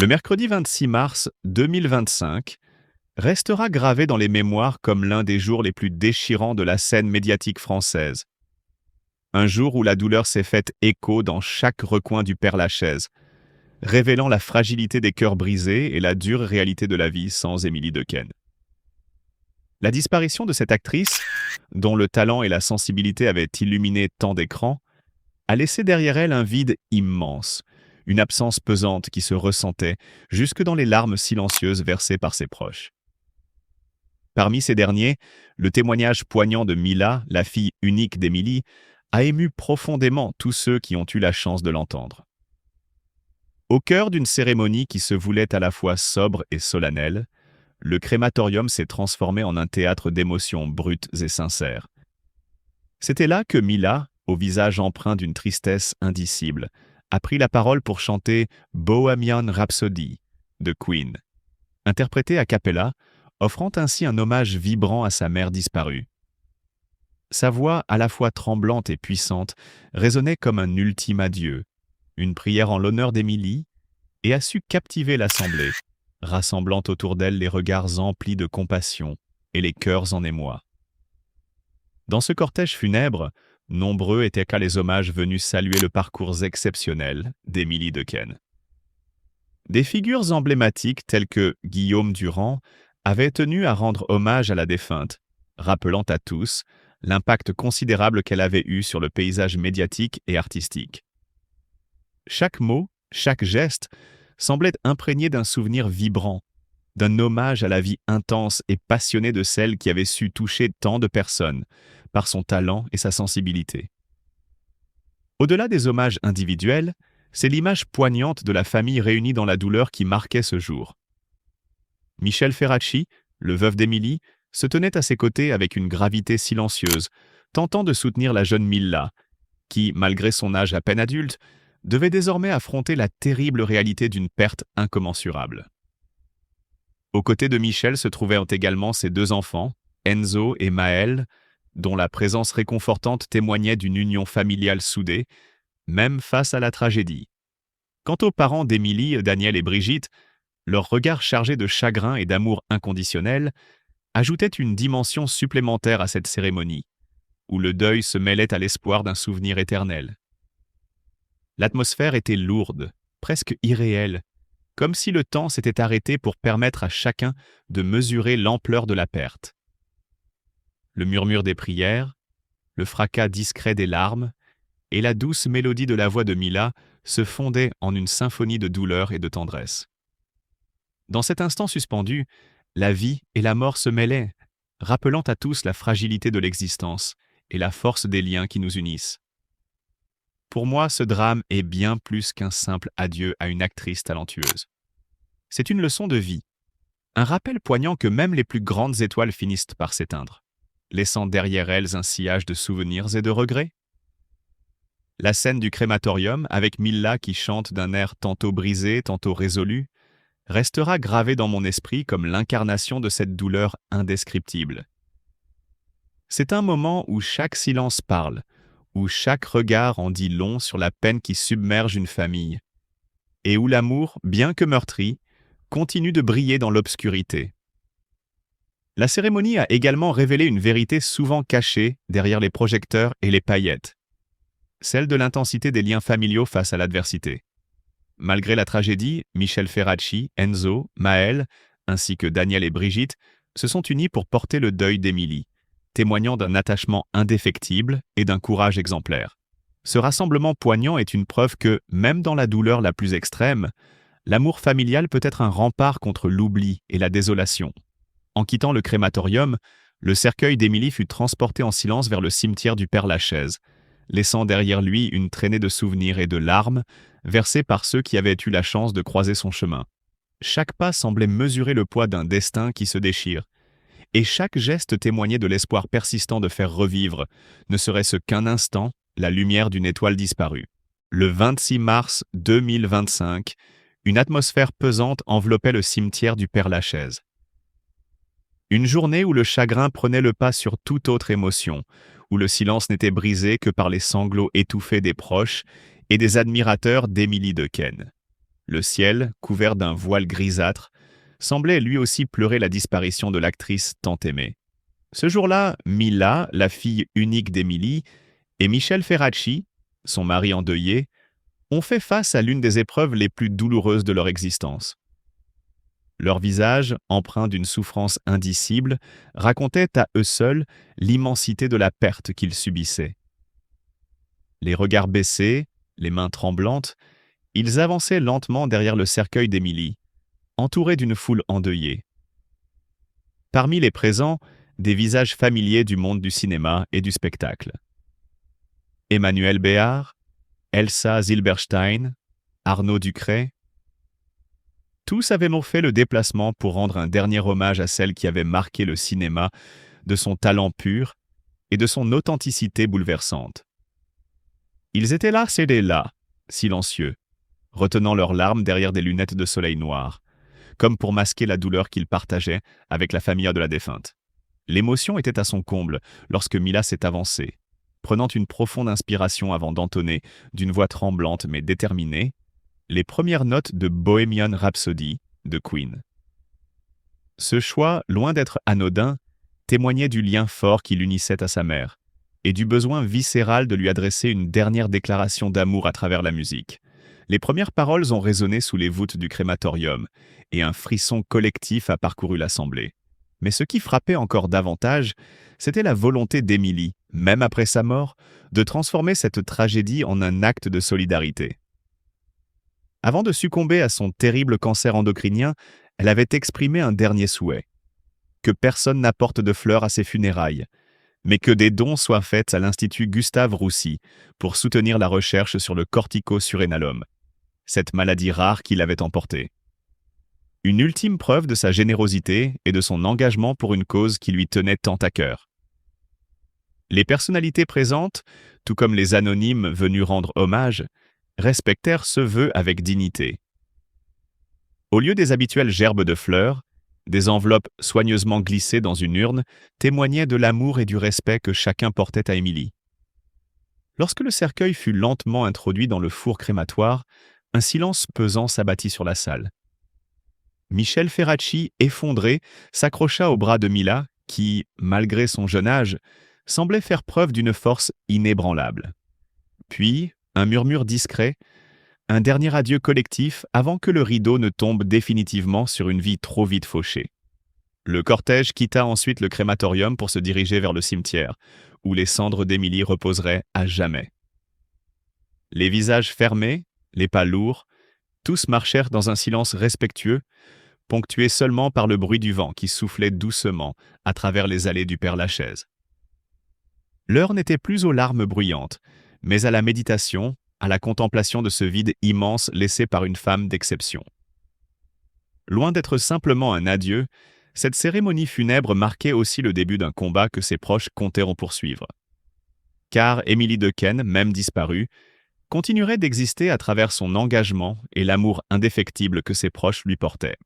Le mercredi 26 mars 2025 restera gravé dans les mémoires comme l'un des jours les plus déchirants de la scène médiatique française. Un jour où la douleur s'est faite écho dans chaque recoin du Père-Lachaise, révélant la fragilité des cœurs brisés et la dure réalité de la vie sans Émilie Dequesne. La disparition de cette actrice, dont le talent et la sensibilité avaient illuminé tant d'écrans, a laissé derrière elle un vide immense, une absence pesante qui se ressentait jusque dans les larmes silencieuses versées par ses proches. Parmi ces derniers, le témoignage poignant de Mila, la fille unique d'Émilie, a ému profondément tous ceux qui ont eu la chance de l'entendre. Au cœur d'une cérémonie qui se voulait à la fois sobre et solennelle, le crématorium s'est transformé en un théâtre d'émotions brutes et sincères. C'était là que Mila, au visage empreint d'une tristesse indicible, a pris la parole pour chanter Bohemian Rhapsody de Queen, interprétée a cappella, offrant ainsi un hommage vibrant à sa mère disparue. Sa voix, à la fois tremblante et puissante, résonnait comme un ultime adieu, une prière en l'honneur d'Émilie, et a su captiver l'assemblée, rassemblant autour d'elle les regards emplis de compassion et les cœurs en émoi. Dans ce cortège funèbre, nombreux étaient les hommages venus saluer le parcours exceptionnel d'Émilie Dequesne. Des figures emblématiques telles que Guillaume Durand avaient tenu à rendre hommage à la défunte, rappelant à tous l'impact considérable qu'elle avait eu sur le paysage médiatique et artistique. Chaque mot, chaque geste semblait imprégné d'un souvenir vibrant, d'un hommage à la vie intense et passionnée de celle qui avait su toucher tant de personnes par son talent et sa sensibilité. Au-delà des hommages individuels, c'est l'image poignante de la famille réunie dans la douleur qui marquait ce jour. Michel Ferracci, le veuf d'Émilie, se tenait à ses côtés avec une gravité silencieuse, tentant de soutenir la jeune Mila, qui, malgré son âge à peine adulte, devait désormais affronter la terrible réalité d'une perte incommensurable. Aux côtés de Michel se trouvaient également ses deux enfants, Enzo et Maëlle, dont la présence réconfortante témoignait d'une union familiale soudée, même face à la tragédie. Quant aux parents d'Émilie, Daniel et Brigitte, leur regard chargé de chagrin et d'amour inconditionnel ajoutait une dimension supplémentaire à cette cérémonie, où le deuil se mêlait à l'espoir d'un souvenir éternel. L'atmosphère était lourde, presque irréelle, comme si le temps s'était arrêté pour permettre à chacun de mesurer l'ampleur de la perte. Le murmure des prières, le fracas discret des larmes et la douce mélodie de la voix de Mila se fondaient en une symphonie de douleur et de tendresse. Dans cet instant suspendu, la vie et la mort se mêlaient, rappelant à tous la fragilité de l'existence et la force des liens qui nous unissent. Pour moi, ce drame est bien plus qu'un simple adieu à une actrice talentueuse. C'est une leçon de vie, un rappel poignant que même les plus grandes étoiles finissent par s'éteindre, laissant derrière elles un sillage de souvenirs et de regrets. La scène du crématorium, avec Mila qui chante d'un air tantôt brisé, tantôt résolu, restera gravée dans mon esprit comme l'incarnation de cette douleur indescriptible. C'est un moment où chaque silence parle, où chaque regard en dit long sur la peine qui submerge une famille, et où l'amour, bien que meurtri, continue de briller dans l'obscurité. La cérémonie a également révélé une vérité souvent cachée derrière les projecteurs et les paillettes, celle de l'intensité des liens familiaux face à l'adversité. Malgré la tragédie, Michel Ferracci, Enzo, Maëlle, ainsi que Daniel et Brigitte, se sont unis pour porter le deuil d'Émilie, témoignant d'un attachement indéfectible et d'un courage exemplaire. Ce rassemblement poignant est une preuve que, même dans la douleur la plus extrême, l'amour familial peut être un rempart contre l'oubli et la désolation. En quittant le crématorium, le cercueil d'Émilie fut transporté en silence vers le cimetière du Père-Lachaise, laissant derrière lui une traînée de souvenirs et de larmes versées par ceux qui avaient eu la chance de croiser son chemin. Chaque pas semblait mesurer le poids d'un destin qui se déchire, et chaque geste témoignait de l'espoir persistant de faire revivre, ne serait-ce qu'un instant, la lumière d'une étoile disparue. Le 26 mars 2025, une atmosphère pesante enveloppait le cimetière du Père-Lachaise. Une journée où le chagrin prenait le pas sur toute autre émotion, où le silence n'était brisé que par les sanglots étouffés des proches et des admirateurs d'Émilie Dequesne. Le ciel, couvert d'un voile grisâtre, semblait lui aussi pleurer la disparition de l'actrice tant aimée. Ce jour-là, Mila, la fille unique d'Émilie, et Michel Ferracci, son mari endeuillé, ont fait face à l'une des épreuves les plus douloureuses de leur existence. Leur visage, empreint d'une souffrance indicible, racontait à eux seuls l'immensité de la perte qu'ils subissaient. Les regards baissés, les mains tremblantes, ils avançaient lentement derrière le cercueil d'Émilie, entourés d'une foule endeuillée. Parmi les présents, des visages familiers du monde du cinéma et du spectacle. Emmanuel Béard, Elsa Zilberstein, Arnaud Ducret. Tous avaient fait le déplacement pour rendre un dernier hommage à celle qui avait marqué le cinéma de son talent pur et de son authenticité bouleversante. Ils étaient là, scellés là, silencieux, retenant leurs larmes derrière des lunettes de soleil noir, comme pour masquer la douleur qu'ils partageaient avec la famille de la défunte. L'émotion était à son comble lorsque Mila s'est avancée, prenant une profonde inspiration avant d'entonner, d'une voix tremblante mais déterminée, les premières notes de Bohemian Rhapsody de Queen. Ce choix, loin d'être anodin, témoignait du lien fort qui l'unissait à sa mère, et du besoin viscéral de lui adresser une dernière déclaration d'amour à travers la musique. Les premières paroles ont résonné sous les voûtes du crématorium, et un frisson collectif a parcouru l'assemblée. Mais ce qui frappait encore davantage, c'était la volonté d'Émilie, même après sa mort, de transformer cette tragédie en un acte de solidarité. Avant de succomber à son terrible cancer endocrinien, elle avait exprimé un dernier souhait. Que personne n'apporte de fleurs à ses funérailles, mais que des dons soient faits à l'Institut Gustave Roussy pour soutenir la recherche sur le corticosurénalome, cette maladie rare qui l'avait emporté. Une ultime preuve de sa générosité et de son engagement pour une cause qui lui tenait tant à cœur. Les personnalités présentes, tout comme les anonymes venus rendre hommage, respectèrent ce vœu avec dignité. Au lieu des habituelles gerbes de fleurs, des enveloppes soigneusement glissées dans une urne témoignaient de l'amour et du respect que chacun portait à Émilie. Lorsque le cercueil fut lentement introduit dans le four crématoire, un silence pesant s'abattit sur la salle. Michel Ferracci, effondré, s'accrocha au bras de Mila, qui, malgré son jeune âge, semblait faire preuve d'une force inébranlable. Puis, un murmure discret, un dernier adieu collectif avant que le rideau ne tombe définitivement sur une vie trop vite fauchée. Le cortège quitta ensuite le crématorium pour se diriger vers le cimetière, où les cendres d'Émilie reposeraient à jamais. Les visages fermés, les pas lourds, tous marchèrent dans un silence respectueux, ponctué seulement par le bruit du vent qui soufflait doucement à travers les allées du Père-Lachaise. L'heure n'était plus aux larmes bruyantes, mais à la méditation, à la contemplation de ce vide immense laissé par une femme d'exception. Loin d'être simplement un adieu, cette cérémonie funèbre marquait aussi le début d'un combat que ses proches comptaient poursuivre. Car Émilie Dequesne, même disparue, continuerait d'exister à travers son engagement et l'amour indéfectible que ses proches lui portaient.